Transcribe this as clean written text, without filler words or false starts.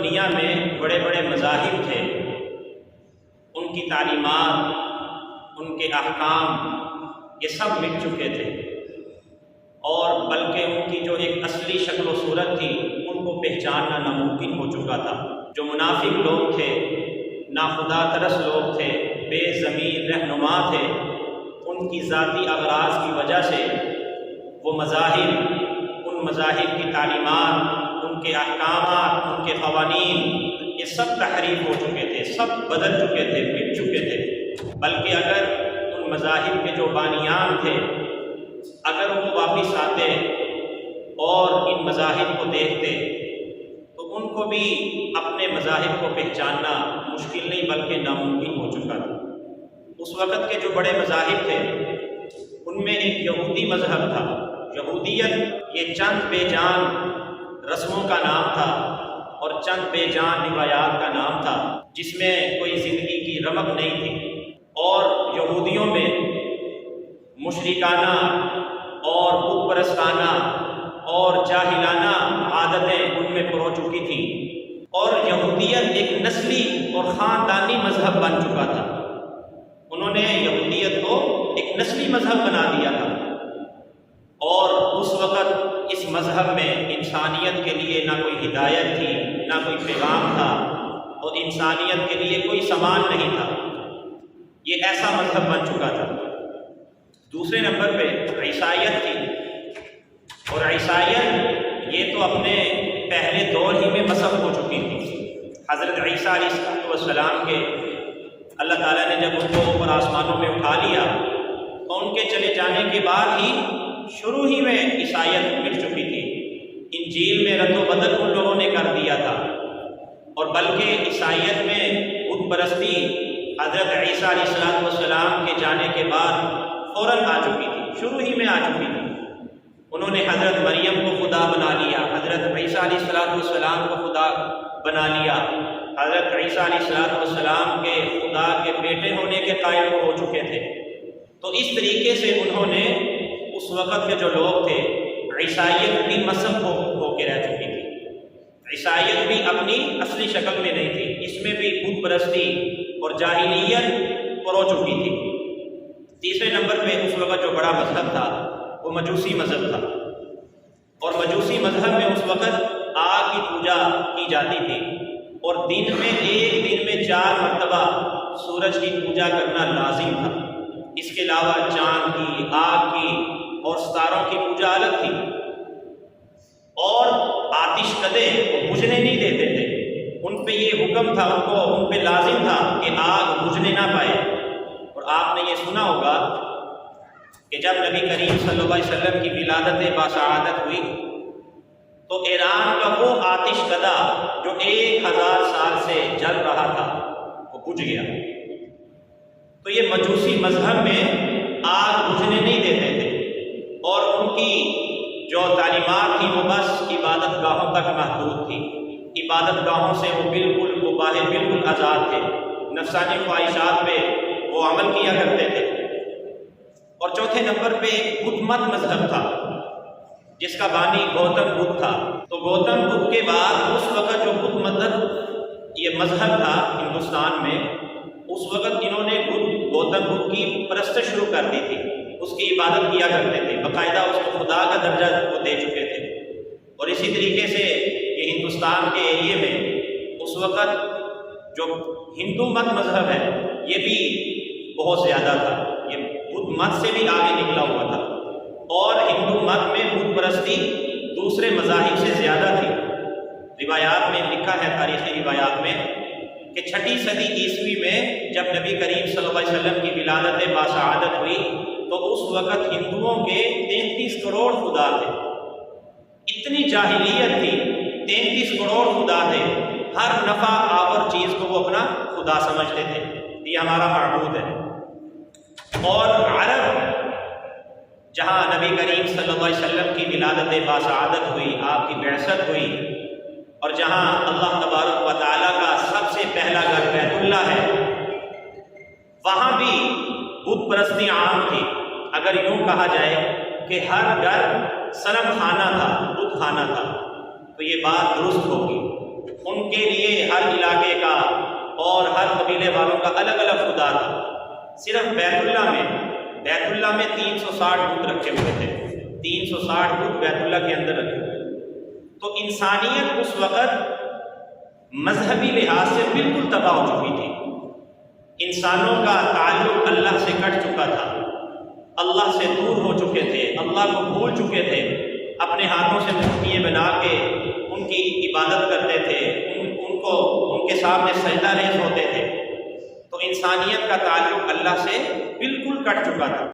دنیا میں بڑے بڑے مذاہب تھے، ان کی تعلیمات، ان کے احکام یہ سب مٹ چکے تھے، اور بلکہ ان کی جو ایک اصلی شکل و صورت تھی ان کو پہچاننا ناممکن ہو چکا تھا۔ جو منافق لوگ تھے، ناخدا ترس لوگ تھے، بے ضمیر رہنما تھے، ان کی ذاتی اغراض کی وجہ سے وہ مذاہب، ان مذاہب کی تعلیمات، ان کے احکامات، ان کے قوانین یہ سب تحریف ہو چکے تھے، سب بدل چکے تھے، مٹ چکے تھے۔ بلکہ اگر ان مذاہب کے جو بانیان تھے اگر وہ واپس آتے اور ان مذاہب کو دیکھتے تو ان کو بھی اپنے مذاہب کو پہچاننا مشکل نہیں بلکہ ناممکن ہو چکا تھا۔ اس وقت کے جو بڑے مذاہب تھے ان میں ایک یہودی مذہب تھا۔ یہودیت یہ چند بے جان رسموں کا نام تھا اور چند بے جان روایات کا نام تھا، جس میں کوئی زندگی کی رمق نہیں تھی، اور یہودیوں میں مشرکانہ اور بت پرستانہ اور جاہلانہ عادتیں ان میں پرو چکی تھیں، اور یہودیت ایک نسلی اور خاندانی مذہب بن چکا تھا۔ انہوں نے یہودیت کو ایک نسلی مذہب بنا دیا تھا، اور اس وقت اس مذہب میں انسانیت کے لیے نہ کوئی ہدایت تھی، نہ کوئی پیغام تھا، اور انسانیت کے لیے کوئی سامان نہیں تھا۔ یہ ایسا مذہب بن چکا تھا۔ دوسرے نمبر پہ عیسائیت تھی، اور عیسائیت یہ تو اپنے پہلے دور ہی میں مسخ ہو چکی تھی۔ حضرت عیسیٰ علیہ السلام کے اللہ تعالیٰ نے جب ان کو اوپر آسمانوں میں اٹھا لیا تو ان کے چلے جانے کے بعد ہی شروع ہی میں عیسائیت مٹ چکی تھی۔ انجیل میں رد و بدل ان لوگوں نے کر دیا تھا، اور بلکہ عیسائیت میں بت پرستی حضرت عیسیٰ علیہ السلام کے جانے کے بعد فوراً آ چکی تھی، شروع ہی میں آ چکی تھی۔ انہوں نے حضرت مریم کو خدا بنا لیا، حضرت عیسیٰ علیہ السلام کو خدا بنا لیا، حضرت عیسیٰ علیہ السلام کے خدا کے بیٹے ہونے کے قائل ہو چکے تھے۔ تو اس طریقے سے انہوں نے اس وقت کے جو لوگ تھے، عیسائیت بھی مسخ ہو کے رہ چکی تھی، عیسائیت بھی اپنی اصلی شکل میں نہیں تھی، اس میں بھی بت پرستی اور جاہلیت پرو چکی تھی۔ تیسرے نمبر پہ اس وقت جو بڑا مذہب تھا وہ مجوسی مذہب تھا، اور مجوسی مذہب میں اس وقت آگ کی پوجا کی جاتی تھی، اور دن میں ایک دن میں 4 مرتبہ سورج کی پوجا کرنا لازم تھا۔ اس کے علاوہ چاند کی، آگ کی اور ستاروں کی پوجا الگ تھی، اور آتش کدے وہ بجھنے نہیں دیتے تھے۔ ان پہ یہ حکم تھا، ان پہ لازم تھا کہ آگ بجھنے نہ پائے۔ اور آپ نے یہ سنا ہوگا کہ جب نبی کریم صلی اللہ علیہ وسلم کی ولادت باسعادت ہوئی تو ایران کا وہ آتش کدا جو 1000 سال سے جل رہا تھا وہ بجھ گیا۔ تو یہ مجوسی مذہب میں آگ بجھنے نہیں دیتے تھے، اور ان کی جو تعلیمات تھی وہ بس عبادت گاہوں تک محدود تھی۔ عبادت گاہوں سے وہ باہر بالکل آزاد تھے، نفسانی خواہشات پہ وہ عمل کیا کرتے تھے۔ اور چوتھے نمبر پہ بدھ مت مذہب تھا، جس کا بانی گوتم بدھ تھا۔ تو گوتم بدھ کے بعد اس وقت جو بدھ مذہب یہ مذہب تھا ہندوستان میں، اس وقت انہوں نے گوتم بدھ کی پرستش شروع کر دی تھی، اس کی عبادت کیا کرتے تھے، باقاعدہ اس کو خدا کا درجہ وہ دے چکے تھے۔ اور اسی طریقے سے یہ ہندوستان کے ایریے میں اس وقت جو ہندو مت مذہب ہے یہ بھی بہت زیادہ تھا، یہ بدھ مت سے بھی آگے نکلا ہوا تھا، اور ہندو مت میں بت پرستی دوسرے مذاہب سے زیادہ تھی۔ روایات میں لکھا ہے، تاریخی روایات میں، کہ 6 صدی عیسوی میں جب نبی کریم صلی اللہ علیہ وسلم کی ولادت باسعادت ہوئی تو اس وقت ہندوؤں کے 33 کروڑ خدا تھے۔ اتنی جاہلیت تھی، 33 کروڑ خدا تھے، ہر نفع آور چیز کو وہ اپنا خدا سمجھتے تھے، یہ ہمارا معبود ہے۔ اور عرب جہاں نبی کریم صلی اللہ علیہ وسلم کی ولادت باسعادت ہوئی، آپ کی بعثت ہوئی، اور جہاں اللہ تبارک و تعالیٰ کا سب سے پہلا گھر بیت اللہ ہے، وہاں بھی بت پرستی عام تھی۔ اگر یوں کہا جائے کہ ہر گھر صنم خانہ تھا، بت خانہ تھا، تو یہ بات درست ہوگی۔ ان کے لیے ہر علاقے کا اور ہر قبیلے والوں کا الگ الگ خدا تھا۔ صرف بیت اللہ میں 360 بت رکھے ہوئے تھے، 360 بت بیت اللہ کے اندر رکھے ہوئے تھے۔ تو انسانیت اس وقت مذہبی لحاظ سے بالکل تباہ ہو چکی تھی، انسانوں کا تعلق اللہ سے کٹ چکا تھا، اللہ سے دور ہو چکے تھے، اللہ کو بھول چکے تھے، اپنے ہاتھوں سے مورتیاں بنا کے ان کی عبادت کرتے تھے، ان کے سامنے سجدہ ریز ہوتے تھے۔ تو انسانیت کا تعلق اللہ سے بالکل کٹ چکا تھا۔